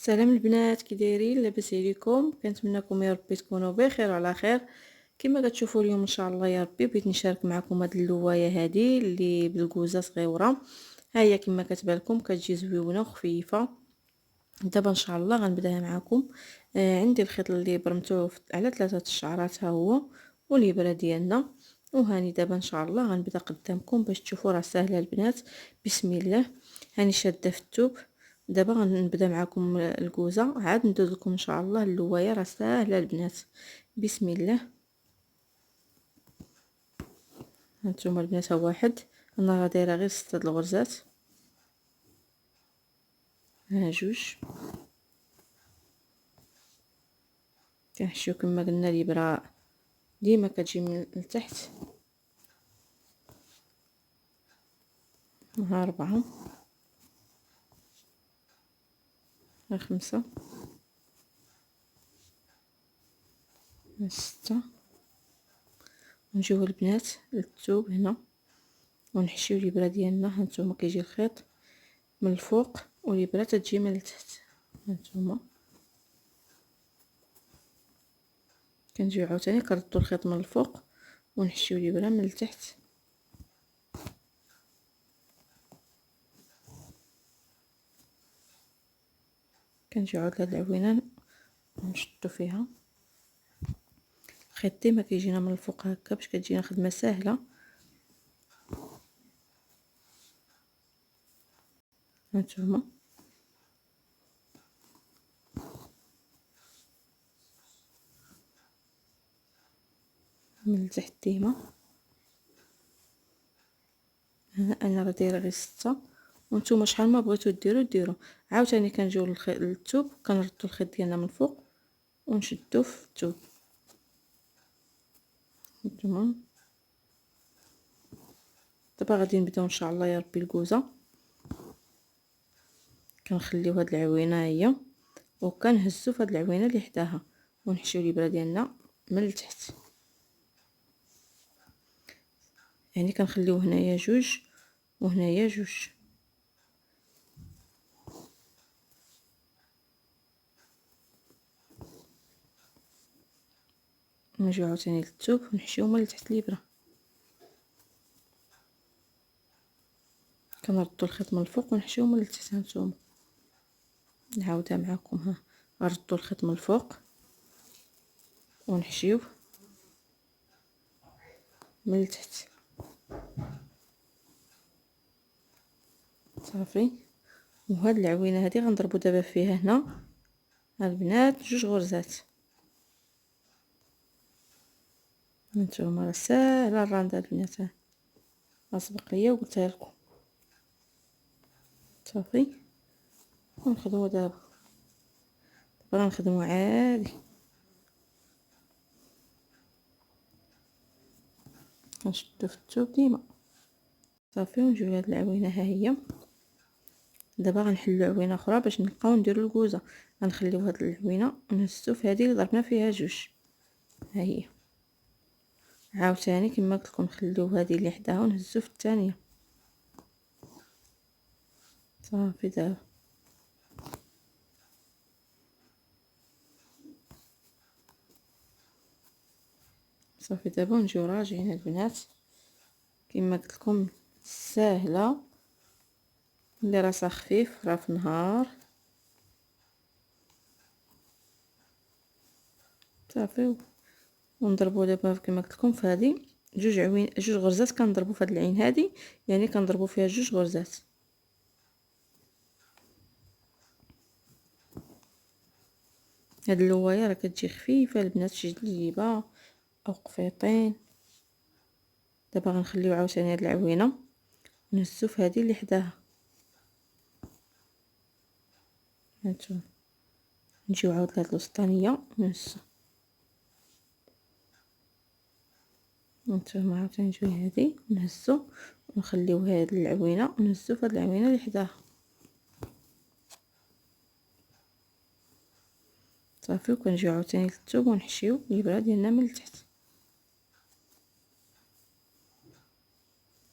سلام البنات، كي دايرين؟ لاباس عليكم؟ كنتمنىكم يا ربي تكونوا بخير وعلى خير. كما كتشوفوا اليوم ان شاء الله يا ربي بغيت نشارك معكم هاد اللوايه هادي اللي بالكوزه صغيره. ها هي كما كتبان لكم كتجي زويونه وخفيفه. دابا ان شاء الله غنبداها معكم. عندي الخيط اللي برمتوه على 3 الشعرات ها هو والابره ديالنا. وهاني دابا ان شاء الله غنبدا قدامكم باش تشوفوا راه ساهله البنات. بسم الله. هاني شاده في الثوب. دابا غنبدا معكم الكوزه، عاد ندوز لكم ان شاء الله اللوايه، راه ساهله البنات. بسم الله. هانتوما البنات ها واحد، انا راه دايره غير 6 الغرزات. ها جوج. كنحشيو كما قلنا الابره ديما كتجي من التحت. ها 4. ها 5. ها 6. ونجيو البنات للثوب هنا ونحشيو الابره ديالنا. هانتوما كيجي الخيط من الفوق والابره تجي من التحت. هانتوما كنجيو عاوتاني كنردو الخيط من الفوق ونحشيو الابره من التحت. كنجيو عاود لهاد العوينه ونشدو فيها. الخيط ديما كيجينا من الفوق هكا باش كتجينا خدمه ساهله. هانتوما من التحت ديما. هنا انا راه دايره غير 6، وانتم شحال ما بغيتو ديروا. عاوتاني كنجيو للثوب كنردو الخيط ديالنا من الفوق ونشدوه في الثوب. هانتوما دابا غادي نبداو ان شاء الله يا ربي الكوزه. كنخليو هاد العوينه هي وكنهزو في هاد العوينه اللي حداها ونحشيو الابره ديالنا من التحت. يعني كنخليو هنايا جوج وهنايا جوج. نجيو عاوتاني للثوب ونحشيو من تحت الابره. كنردو الخيط من الفوق ونحشيو من التحت. هانتوما نعاودها معكم. ها غنردو الخيط من الفوق ونحشيوه من التحت. صافي. وهاد العوينه هادي غنضربو دابا فيها هنا البنات 2 غرزات. هانتوما راه ساهله الرانده البنات، اسبق ليا وقلتها لكم. صافي. ونخدمو دابا غنخدمو عادي. كنشدو في الثوب ديما. صافي. ونجيو لهاد العوينه ها هي. دابا غنحلو عوينه اخرى باش نبقاو نديرو الكوزه. غنخليو هاد العوينه ونهزو في هذه اللي ضربنا فيها جوج. ها هي عاوتاني كما قلت لكم نخليو هذه اللي حداها ونهزو في الثانيه. صافي. دابا صافي. دابا نجيو راجعين البنات كما قلت لكم ساهله، اللي راسها خفيف راه في نهار. صافي. ونضربو دابا كما قلت لكم في هذه جوج غرزات. كنضربو في هذه العين هذه، يعني كنضربو فيها 2 غرزات. هاد اللوايه راه كتجي خفيفه البنات، شي جليبه او قفيطين. دابا غنخليو عاوتاني هاد العوينه نهزو في هذه اللي حداها. هانتوما نجيو عاود لهاد الوسطانيه نهزو. هانتوما عاوتاني نجيو لهادي نهزو ونخليو هاد العوينه ونهزو في هاد العوينه اللي حداها. صافي. وكنجيو عاوتاني للثوب ونحشيو الابره ديالنا من التحت.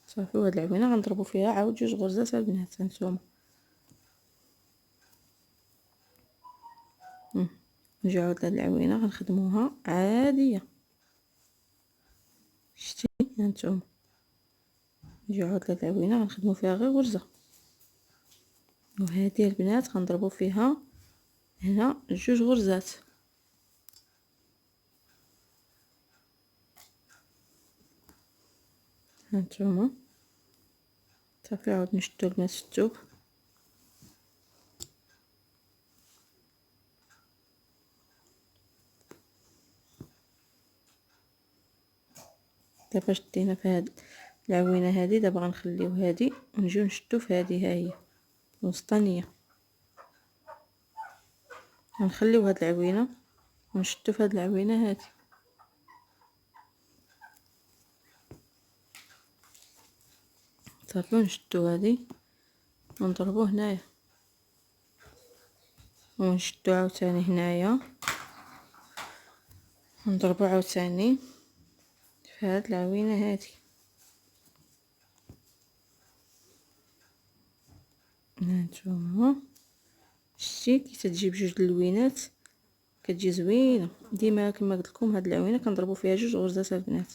صافي. وهاد العوينه غنضربو فيها عاود 2 غرزات البنات. هانتوما نجيو عاود لهاد العوينه غنخدموها عاديه. شتي هانتوما نجيو عاود لهاد العوينه غنخدمو فيها غير غرزه، وهذه البنات غنضربو فيها هنا 2 غرزات. هانتوما صافي عاود نشدو البنات الثوب. دابا شدينا في هاد العوينه هذه، دابا غنخليو هذه ونجيو نشدو في هذه، ها هي الوسطانيه. غنخليو هاد العوينه ونشدو في هاد العوينه هذه. صافي ونشدو هذه ونضربو هنايا، ونشدو عاوتاني هنايا ونضربو عاوتاني في هاد العوينه هذه. هانتوما شتي كي تجي بجوج اللوينات كتجي زوينه. ديما كما قلت لكم هاد العوينه كنضربوا فيها 2 غرزات البنات.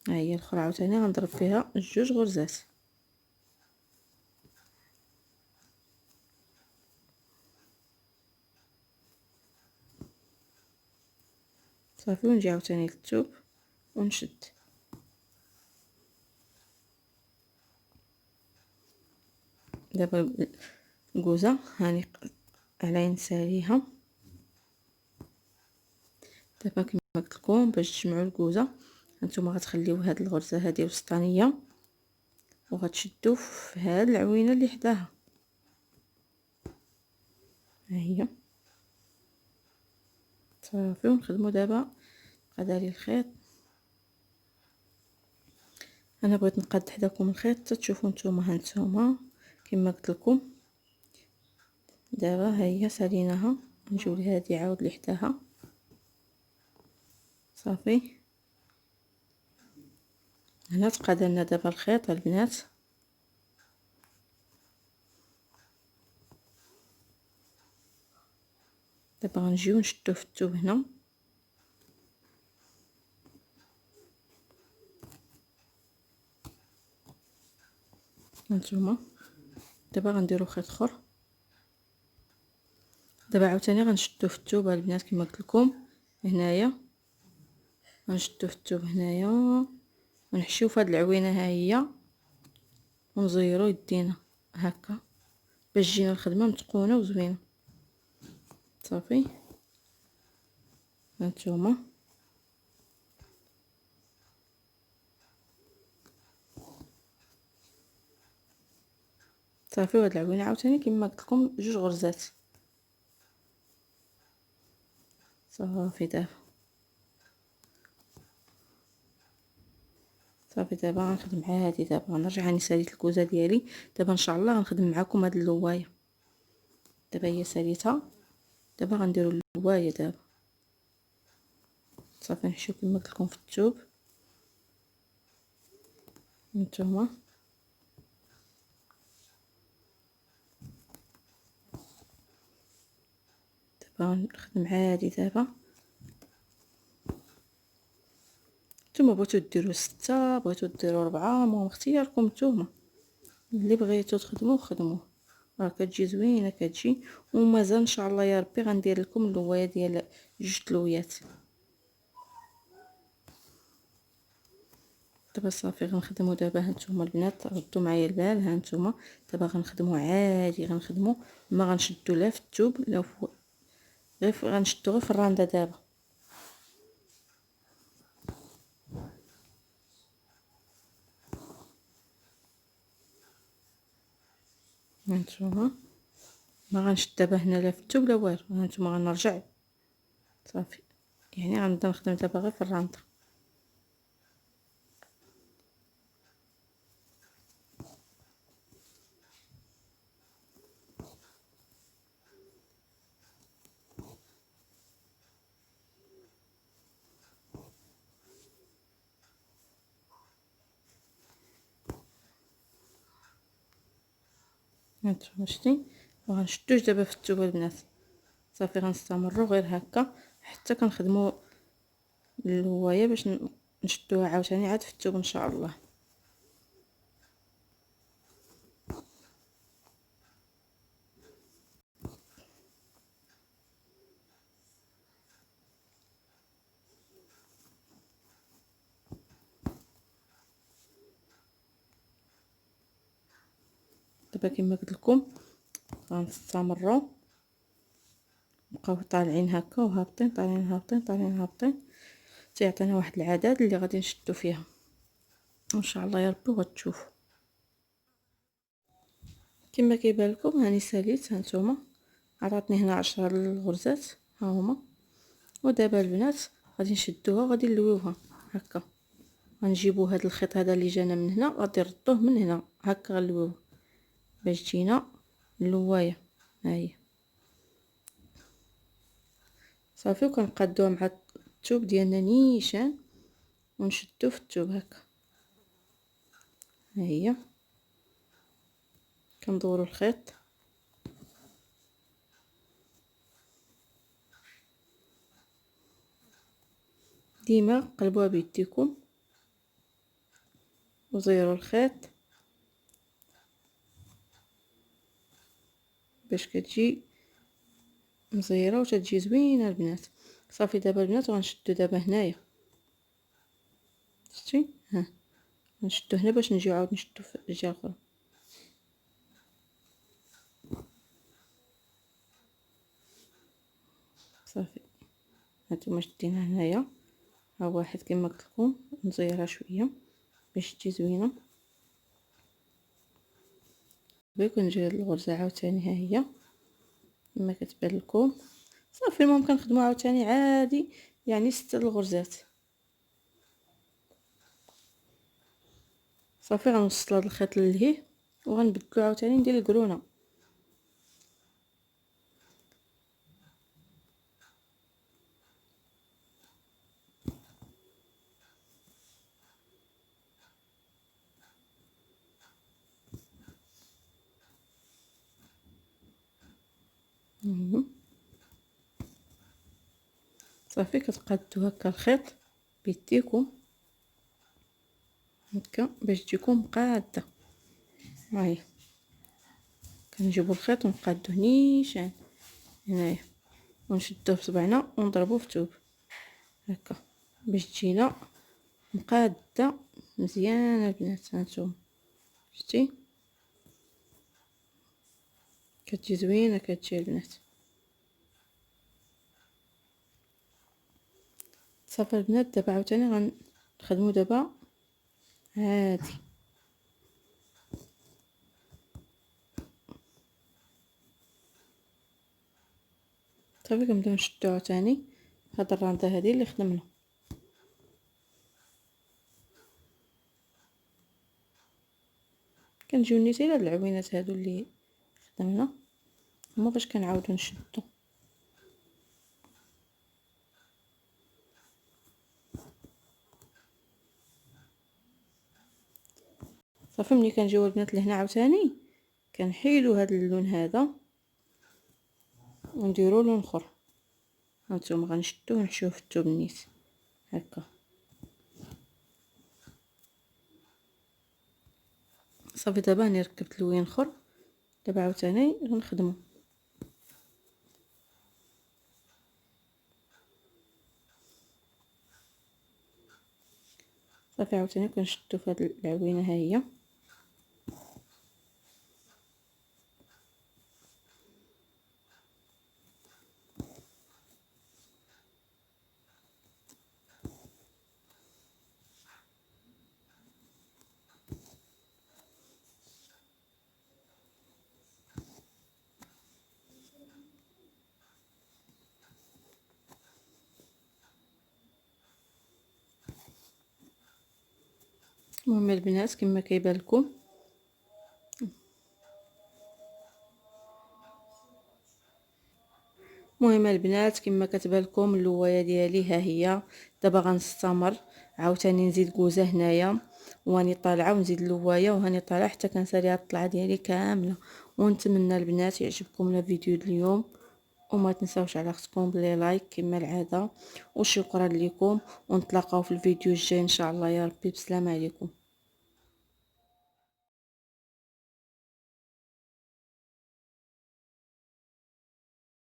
ها هي الاخرى عاوتاني غنضرب فيها 2 غرزات. صافي ونجي عاوتاني للثوب ونشد. دابا الكوزه هاني على نساليها. دابا كما قلت لكم باش تجمعوا الكوزه هانتوما غتخليو هاد الغرزه هذه وسطانيه وغتشدوا في هاد العوينه اللي حداها. ها هي صافي ونخدموا دابا قدالي الخيط. انا بغيت نقاد حداكم الخيط حتى تشوفوا نتوما. هانتوما كما قلت لكم دابا ها هي ساليناها، نجيو لهادي عاود اللي حداها. صافي هنا تقاد لنا دابا الخيط البنات. دابا غنجيو نشدو في الثوب هنا. هانتوما دابا غنديرو خيط اخر. دابا عاوتاني غنشدو في الثوب البنات كما قلت لكم هنايا، غنشدو في الثوب هنايا ونحشيو في هاد العوينه ها هي ونزيرو يدينا هكا باش تجينا الخدمه متقونه وزوينه. صافي هانتوما صافي. وهاد العوينه عاوتاني كما قلت لكم 2 غرزات. صافي دابا صافي دابا غنخدم مع هادي. دابا غنرجع راني ساليت الكوزه ديالي. دابا ان شاء الله غنخدم معكم هاد اللوايه. دابا هي ساليتها. دابا غنديروا اللوايه دابا. صافي نحشو كما قلت لكم في الثوب. نتوما دابا نخدم عادي. دابا نتوما بغيتو ديروا 6 بغيتو ديروا 4 المهم اختياركم نتوما اللي بغيتو تخدموه خدموه. راه كتجي زوينه كتجي. ومازال ان شاء الله يا ربي غندير لكم اللوايه ديال 2 تلويات. دابا صافي غنخدموا. دابا هانتوما البنات ردوا معايا البال. هانتوما دابا غنخدموا عادي. غنخدموا ما غنشدوا لا في الثوب لا في غير غنشدوا غير في الرانده. دابا هانتوما ما غنشد دابا هنا لا في الثوب لا والو. هانتوما غنرجع صافي يعني غنبدا نخدم دابا غير في الرانده. هانتوما شتي ما غنشدوش دابا في الثوب البنات. صافي غنستمروا غير هكا حتى كنخدموا اللوايه باش نشدوها عاوتاني عاد في الثوب ان شاء الله. دابا كما قلت لكم غنستمروا نبقاو طالعين هكا وهابطين، طالعين هابطين، طالعين هابطين، تيعطينا واحد العدد اللي غادي نشدو فيها ان شاء الله يا ربي وغتشوفوا. كما كيبان لكم هاني ساليت، هانتوما عطاتني هنا 10 الغرزات ها هما. ودابا البنات غادي نشدوها وغادي نلويوها هكا، غنجيبو هذا الخيط هذا اللي جانا من هنا غادي نردوه من هنا هكا غنلويوه باش تجينا اللوايه. ها هي صافي، وكنقادوها مع الثوب ديالنا نيشان ونشدو في الثوب هكا. ها هي كندورو الخيط ديما قلبوها بيديكم وزيروا الخيط باش كتجي مزيره وتتجي زوينه البنات. صافي دابا البنات غنشدو دابا هنايا، شتي ها نشدو هنا باش نجيو عاود نشدو في الجهه الاخرى. صافي هانتوما شدينا هنايا، ها واحد كما قلت لكم نزيرها شويه باش تجي زوينه. كنجي الغرزه عاوتاني ها هي كما كتبان لكم. صافي المهم كنخدموا عاوتاني عادي يعني 6 الغرزات. صافي غنوصل هذا الخيط للهيه وغنبدلو عاوتاني ندير القرونه. صافي كتقادو هكا الخيط بيديكم هكا باش تجيكم مقاده. هاهي كنجيبو الخيط ونقادوه نيشان هنايا ونشدوه بصبعنا ونضربوه في الثوب هكا باش تجينا مقاده مزيانه البنات. هانتوما شتي كتجي زوينه كتجي البنات. صافي البنات دابا عاوتاني غنخدمو دابا عادي. صافي كنبداو نشدو عاوتاني هاد الرانده هادي اللي خدمنا. كنجيو نيتي هاد العوينات هادو اللي خدمنا هما باش كنعاودو نشدو. صافي ملي كنجيو البنات لهنا عاوتاني كنحيدو هاد اللون هذا ونديرو لون اخر. هانتوما غنشدوه ونحشوه في الثوب نيت هكا. صافي دابا راني ركبت لوين اخر، دابا عاوتاني غنخدمو. صافي عاوتاني كنشدو في هاد العوينه ها هي. المهم البنات كما كيبان لكم المهم البنات كما كتبان لكم اللوايه ديالي ها هي. دابا غنستمر عاوتاني نزيد كوزه هنايا وهاني طالعه ونزيد اللوايه وهاني طالعه حتى كنسالي هاد الطلعه ديالي كامله. ونتمنى البنات يعجبكم الفيديو اليوم وما تنساوش على اختكم بلي لايك كما العاده، وشكرا لكم، ونتلاقاو في الفيديو الجاي ان شاء الله يا ربي. بسلام عليكم.